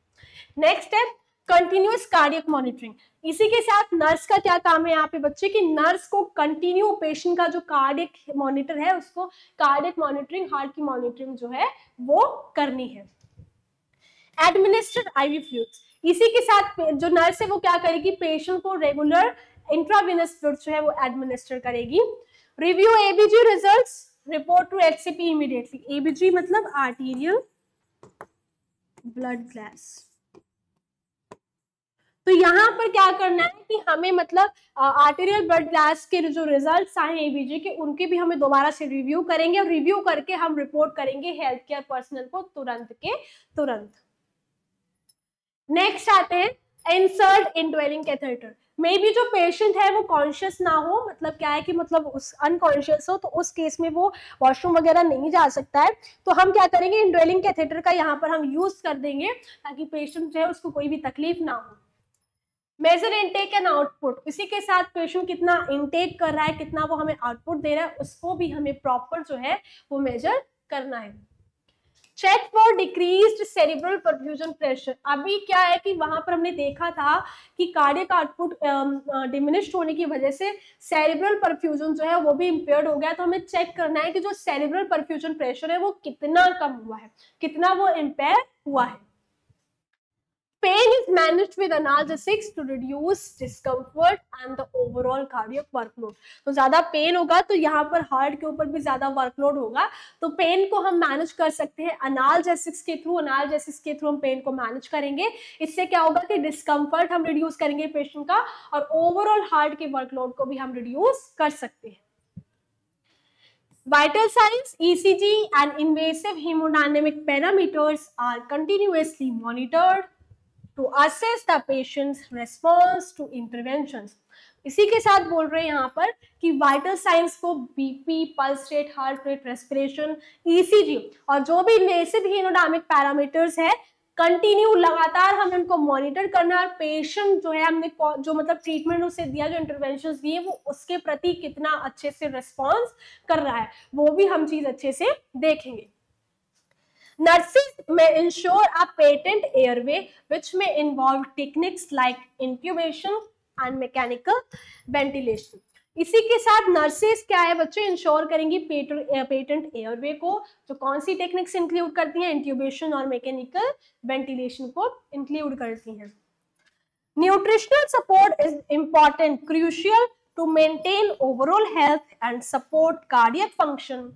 नेक्स्ट है कंटिन्यूअस कार्डियक मॉनिटरिंग। इसी के साथ नर्स का क्या काम है यहाँ पे बच्चे कि नर्स को कंटिन्यू पेशेंट का जो कार्डियक मॉनिटर है उसको कार्डियक मॉनिटरिंग, हार्ट की मॉनिटरिंग जो है वो करनी है। एडमिनिस्टर आईवी फ्लूइड्स, इसी के साथ जो नर्स है वो क्या करेगी, पेशेंट को रेगुलर इंट्रावेनस फ्लूइड जो है वो एडमिनिस्टर करेगी। Review ABG results, report to HCP immediately. ABG मतलब आर्टीरियल ब्लड ग्लास। तो यहाँ पर क्या करना है कि हमें मतलब आर्टेरियल ब्लड ग्लास के जो रिजल्ट्स आए एबीजी के उनके भी हमें दोबारा से रिव्यू करेंगे और रिव्यू करके हम रिपोर्ट करेंगे हेल्थ केयर पर्सनल को तुरंत के तुरंत। नेक्स्ट आते हैं insert indwelling catheter. May be जो पेशेंट है वो कॉन्शियस ना हो, मतलब क्या है कि मतलब उस अनकॉन्शियस हो, तो उस केस में वो वॉशरूम वगैरह नहीं जा सकता है, तो हम क्या करेंगे इनड्वेलिंग कैथेटर का यहाँ पर हम यूज कर देंगे ताकि पेशेंट जो है उसको कोई भी तकलीफ ना हो। मेजर इनटेक एंड आउटपुट, इसी के साथ पेशेंट कितना इनटेक कर रहा है, कितना वो हमें आउटपुट दे रहा है, उसको भी हमें प्रॉपर जो है वो मेजर करना है। Check for decreased cerebral perfusion pressure. अभी क्या है कि वहां पर हमने देखा था कि कार्डियक आउटपुट डिमिनिश्ड होने की वजह से सेरिब्रल परफ्यूजन जो है वो भी इंपेयर्ड हो गया, तो हमें चेक करना है कि जो सेरिब्रल परफ्यूजन प्रेशर है वो कितना कम हुआ है, कितना वो इंपेयर हुआ है। Pain is managed with analgesics to reduce discomfort and the overall cardiac workload. तो ज्यादा पेन होगा तो यहाँ पर हार्ट के ऊपर भी ज्यादा वर्कलोड होगा, तो पेन को हम मैनेज कर सकते हैं एनाल्जेसिक्स के थ्रू। एनाल्जेसिक्स के थ्रू हम पेन को मैनेज करेंगे, इससे क्या होगा कि डिस्कम्फर्ट हम रिड्यूस करेंगे पेशेंट का और ओवरऑल हार्ट के वर्कलोड को भी हम रिड्यूस कर सकते हैं। Vital signs, ECG and invasive hemodynamic parameters are continuously monitored to assess the patient's response to interventions. इसी के साथ बोल रहे हैं यहाँ पर कि वाइटल साइंस को BP, pulse rate, heart rate, respiration, ECG और जो भी इन्वेसिव हेमोडायनामिक पैरामीटर्स है कंटिन्यू लगातार हमें उनको मॉनिटर करना है। पेशेंट जो है हमने जो मतलब ट्रीटमेंट उसे दिया, जो इंटरवेंशंस दिए, वो उसके प्रति कितना अच्छे से रिस्पॉन्स कर रहा है वो भी हम चीज अच्छे से देखेंगे। Nurses may ensure a patent airway which may involve techniques like intubation and mechanical ventilation. इसी के साथ नर्सेस क्या है बच्चे इंश्योर करेंगी पेटेंट एयरवे को, जो कौन सी टेक्निक्स इंक्लूड करती हैं, इंट्यूबेशन और मैकेनिकल वेंटिलेशन को इंक्लूड करती हैं। Nutritional support is important, crucial to maintain overall health and support cardiac function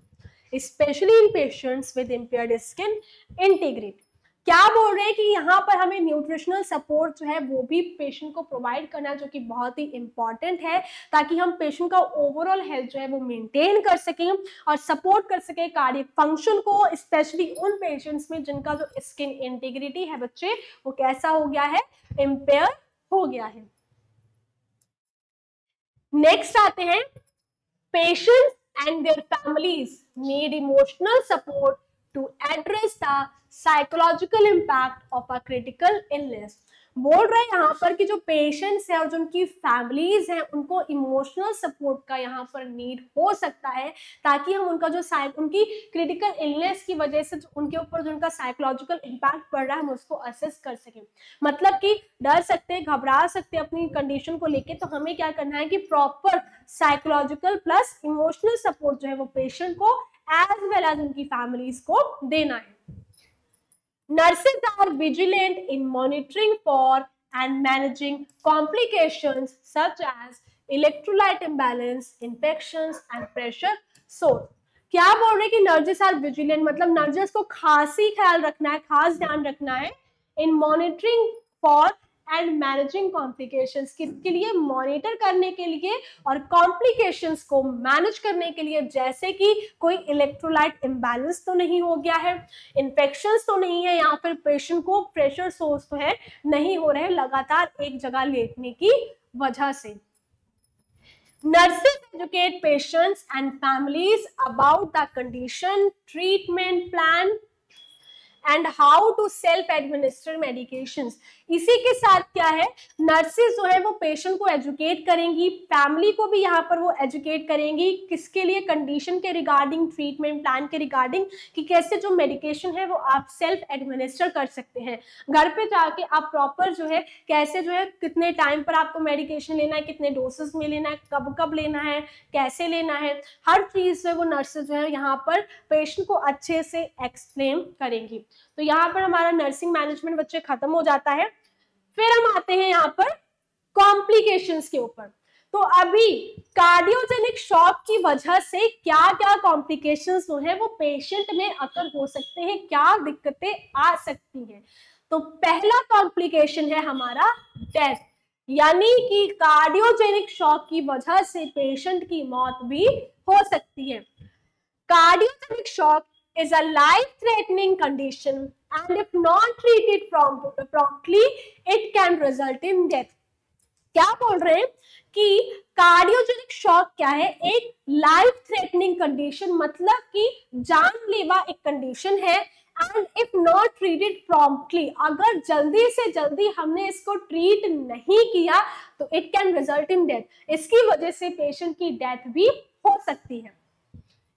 especially in patients with impaired skin integrity. क्या बोल रहे हैं कि यहाँ पर हमें न्यूट्रिशनल सपोर्ट जो है वो भी पेशेंट को प्रोवाइड करना, जो कि बहुत ही इंपॉर्टेंट है ताकि हम पेशेंट का ओवरऑल हेल्थ जो है वो मेंटेन कर सकें और सपोर्ट कर सकें कार्डियक फंक्शन को, स्पेशली उन पेशेंट्स में जिनका जो स्किन इंटीग्रिटी है बच्चे वो कैसा हो गया है, इंपेयर हो गया है। नेक्स्ट आते हैं patients and their families need emotional support to address the psychological impact of a critical illness. बोल रहे हैं यहाँ पर कि जो पेशेंट्स है और जो उनकी फैमिलीज हैं उनको इमोशनल सपोर्ट का यहाँ पर नीड हो सकता है ताकि हम उनका जो उनकी क्रिटिकल इलनेस की वजह से जो उनके ऊपर जो उनका साइकोलॉजिकल इम्पैक्ट पड़ रहा है हम उसको असेस कर सकें। मतलब कि डर सकते हैं, घबरा सकते हैं अपनी कंडीशन को लेके, तो हमें क्या करना है कि proper psychological plus emotional support जो है वो पेशेंट को एज वेल एज उनकी फैमिलीज को देना है। Nurses are vigilant in monitoring for and managing complications such as electrolyte imbalance, infections and pressure sores. क्या बोल रहे हैं कि नर्सेस आर विजिलेंट, मतलब नर्सेस को खास ही ख्याल रखना है, खास ध्यान रखना है इन monitoring for and managing complications, किसके लिए, मॉनिटर करने के लिए और कॉम्प्लिकेशंस को मैनेज करने के लिए, जैसे कि कोई इलेक्ट्रोलाइट इम्बैलेंस तो नहीं हो गया है, इन्फेक्शंस तो नहीं है, या फिर पेशेंट को प्रेशर सोर्स तो है नहीं हो रहे लगातार एक जगह लेटने की वजह से। Nurses educate patients and families about the condition, treatment plan and how to self administer medications. इसी के साथ क्या है, नर्सेज जो है वो पेशेंट को एजुकेट करेंगी, फैमिली को भी यहाँ पर वो एजुकेट करेंगी, किसके लिए, कंडीशन के रिगार्डिंग, ट्रीटमेंट प्लान के रिगार्डिंग, कि कैसे जो मेडिकेशन है वो आप सेल्फ एडमिनिस्टर कर सकते हैं। घर पे जाके आप प्रॉपर जो है कैसे जो है कितने टाइम पर आपको मेडिकेशन लेना है, कितने डोसेस में लेना है, कब कब लेना है, कैसे लेना है, हर चीज जो है वो नर्सेज जो है यहाँ पर पेशेंट को अच्छे से एक्सप्लेन करेंगी। तो यहाँ पर हमारा नर्सिंग मैनेजमेंट बच्चे खत्म हो जाता है। फिर हम आते हैं यहाँ पर कॉम्प्लिकेशंस के ऊपर। तो अभी कार्डियोजेनिक शॉक की वजह से क्या क्या कॉम्प्लिकेशंस जो है वो पेशेंट में अकर हो सकते हैं, क्या दिक्कतें आ सकती हैं। तो पहला कॉम्प्लिकेशन है हमारा डेथ, यानी कि कार्डियोजेनिक शॉक की वजह से पेशेंट की मौत भी हो सकती है। Cardiogenic shock is a life-threatening condition and if not treated promptly, it can result in death. क्या बोल रहे हैं कि कार्डियोजेनिक शॉक क्या है, एक लाइफ थ्रेटनिंग कंडीशन, मतलब कि जानलेवा एक कंडीशन है। And if not treated promptly, अगर जल्दी से जल्दी हमने इसको ट्रीट नहीं किया तो it can result in death. इसकी वजह से पेशेंट की डेथ भी हो सकती है।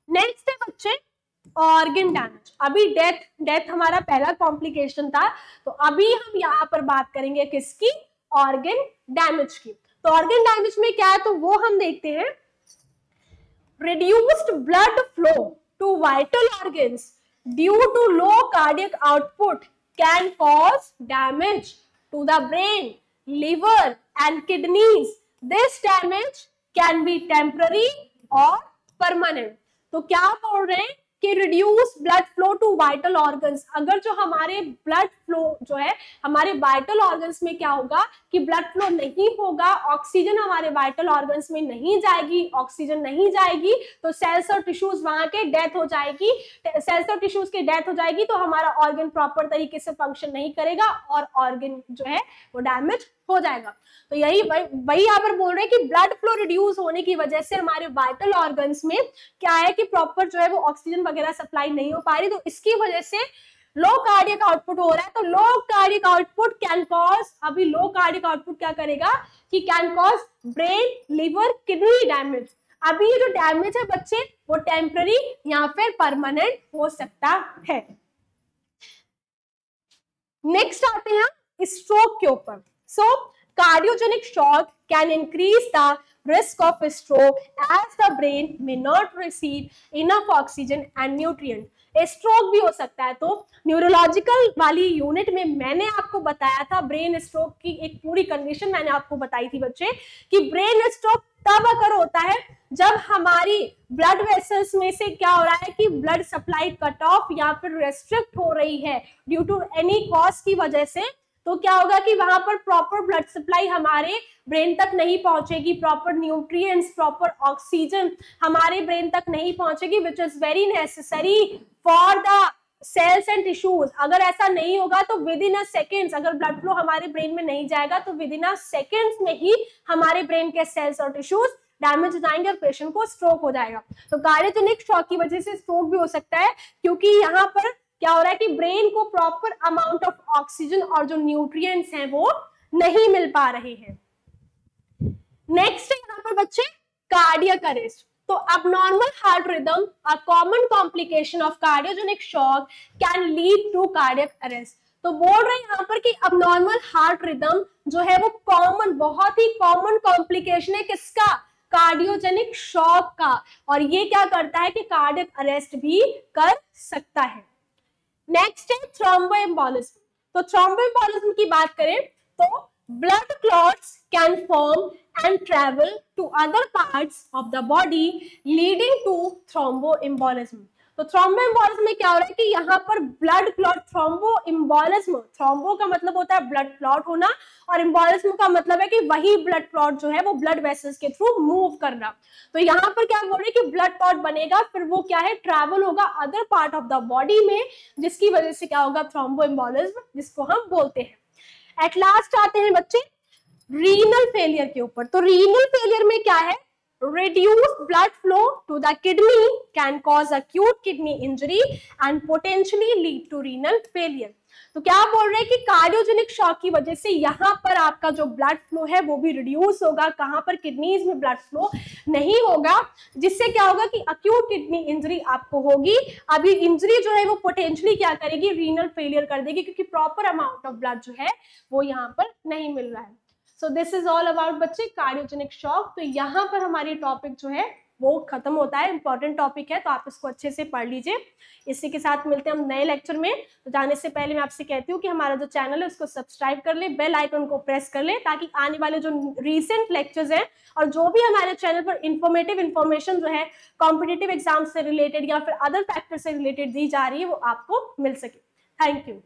नेक्स्ट है बच्चे ऑर्गन डैमेज। अभी डेथ हमारा पहला कॉम्प्लिकेशन था, तो अभी हम यहाँ पर बात करेंगे किसकी, ऑर्गन डैमेज की। तो ऑर्गन डैमेज में क्या है, तो वो हम देखते हैं। Reduced blood flow to vital organs due to low cardiac output can cause damage to the brain, liver and kidneys. This damage can be temporary और परमानेंट। तो क्या बोल रहे हैं कि reduce blood flow to vital organs, अगर जो हमारे ब्लड फ्लो जो है हमारे वाइटल ऑर्गन्स में क्या होगा कि ब्लड फ्लो नहीं होगा, ऑक्सीजन हमारे वाइटल ऑर्गन्स में नहीं जाएगी, ऑक्सीजन नहीं जाएगी तो सेल्स और टिश्यूज वहां के डेथ हो जाएगी। सेल्स और टिश्यूज की डेथ हो जाएगी तो हमारा ऑर्गन प्रॉपर तरीके से फंक्शन नहीं करेगा और ऑर्गन जो है वो डैमेज हो जाएगा। तो यही वही यहाँ पर बोल रहे हैं कि ब्लड फ्लो रिड्यूस होने की वजह से हमारे वाइटल ऑर्गन्स में क्या है कि प्रॉपर जो है वो ऑक्सीजन वगैरह सप्लाई नहीं हो पा रही, तो इसकी वजह से लो कार्डियक आउटपुट हो रहा है। तो लो कार्डियक आउटपुट कैन कॉज, अभी लो कार्डियक आउटपुट क्या करेगा कि can cause brain, liver, kidney damage. अभी ये जो डैमेज है बच्चे वो टेम्पररी या फिर परमानेंट हो सकता है। नेक्स्ट आते हैं स्ट्रोक के ऊपर। So, cardiogenic shock can increase the risk of stroke as the brain may not receive enough oxygen and nutrient. Stroke भी हो सकता है। तो न्यूरोलॉजिकल वाली यूनिट में मैंने आपको बताया था ब्रेन स्ट्रोक की एक पूरी कंडीशन मैंने आपको बताई थी बच्चे, कि ब्रेन स्ट्रोक तब अगर होता है जब हमारी ब्लड वेसल्स में से क्या हो रहा है कि ब्लड सप्लाई कट ऑफ या फिर रेस्ट्रिक्ट हो रही है ड्यू टू एनी कॉज की वजह से। तो क्या होगा कि वहां पर प्रॉपर ब्लड सप्लाई हमारे ब्रेन तक नहीं पहुंचेगी, प्रॉपर न्यूट्रिएंट्स, प्रॉपर ऑक्सीजन हमारे ब्रेन तक नहीं पहुंचेगी, which is very necessary for the cells and tissues. अगर ऐसा नहीं होगा तो विद इन अ सेकेंड्स, अगर ब्लड फ्लो हमारे ब्रेन में नहीं जाएगा तो विद इन अ सेकेंड्स में ही हमारे ब्रेन के सेल्स और टिश्यूज डैमेज हो जाएंगे और पेशेंट को स्ट्रोक हो जाएगा। तो कार्डियोजेनिक शॉक की वजह से स्ट्रोक भी हो सकता है, क्योंकि यहाँ पर क्या हो रहा है कि ब्रेन को प्रॉपर अमाउंट ऑफ ऑक्सीजन और जो न्यूट्रिएंट्स हैं वो नहीं मिल पा रहे हैं। नेक्स्ट है यहाँ पर बच्चे कार्डियक अरेस्ट। तो abnormal heart rhythm, a common complication of cardiogenic shock, can lead to cardiac arrest. तो बोल रहे हैं यहाँ पर कि abnormal heart rhythm जो है वो कॉमन, बहुत ही कॉमन कॉम्प्लिकेशन है किसका, कार्डियोजेनिक शॉक का, और ये क्या करता है कि कार्डियक अरेस्ट भी कर सकता है। नेक्स्ट है थ्रोम्बोएम्बोलिज्म। तो थ्रोम्बोएम्बोलिज्म की बात करें तो blood clots can form and travel to other parts of the body leading to thromboembolism. तो थ्रोम्बोएम्बोलिज्म में क्या हो रहा है कि यहाँ पर ब्लड क्लॉट, थ्रोम्बोएम्बोलिज्म, थ्रोम्बो का मतलब होता है ब्लड क्लॉट होना और एम्बोलिज्म का मतलब है कि वही ब्लड क्लॉट जो है वो ब्लड वेसल्स के थ्रू मूव करना। तो यहाँ पर क्या बोल रहे हैं कि ब्लड क्लॉट बनेगा, फिर वो क्या है ट्रैवल होगा other part of the body में, जिसकी वजह से क्या होगा थ्रोम्बोएम्बोलिज्म, जिसको हम बोलते हैं। एट लास्ट आते हैं बच्चे रीनल फेलियर के ऊपर। तो रीनल फेलियर में क्या है, reduced blood flow to the kidney can cause acute kidney injury and potentially lead to renal failure. तो क्या बोल रहे हैं कि कार्डियोजेनिक शॉक की वजह से यहाँ पर आपका जो ब्लड फ्लो है वो भी रिड्यूस होगा, कहाँ पर किडनीज में ब्लड फ्लो नहीं होगा, जिससे क्या होगा कि अक्यूट किडनी इंजरी आपको होगी। अभी इंजरी जो है वो पोटेंशियली क्या करेगी, रीनल फेलियर कर देगी, क्योंकि प्रॉपर अमाउंट ऑफ ब्लड जो है वो यहाँ पर नहीं मिल रहा है। So this is all about बच्चे कार्डियोजेनिक शॉक। तो यहाँ पर हमारी टॉपिक जो है वो खत्म होता है, इंपॉर्टेंट टॉपिक है, तो आप इसको अच्छे से पढ़ लीजिए। इसी के साथ मिलते हैं हम नए लेक्चर में। तो जाने से पहले मैं आपसे कहती हूँ कि हमारा जो चैनल है उसको सब्सक्राइब कर ले, बेल आइकन को प्रेस कर ले, ताकि आने वाले जो रीसेंट लेक्चर्स हैं और जो भी हमारे चैनल पर इंफॉर्मेटिव इन्फॉर्मेशन जो है कॉम्पिटिटिव एग्जाम से रिलेटेड या फिर अदर फैक्टर से रिलेटेड दी जा रही है वो आपको मिल सके। Thank you.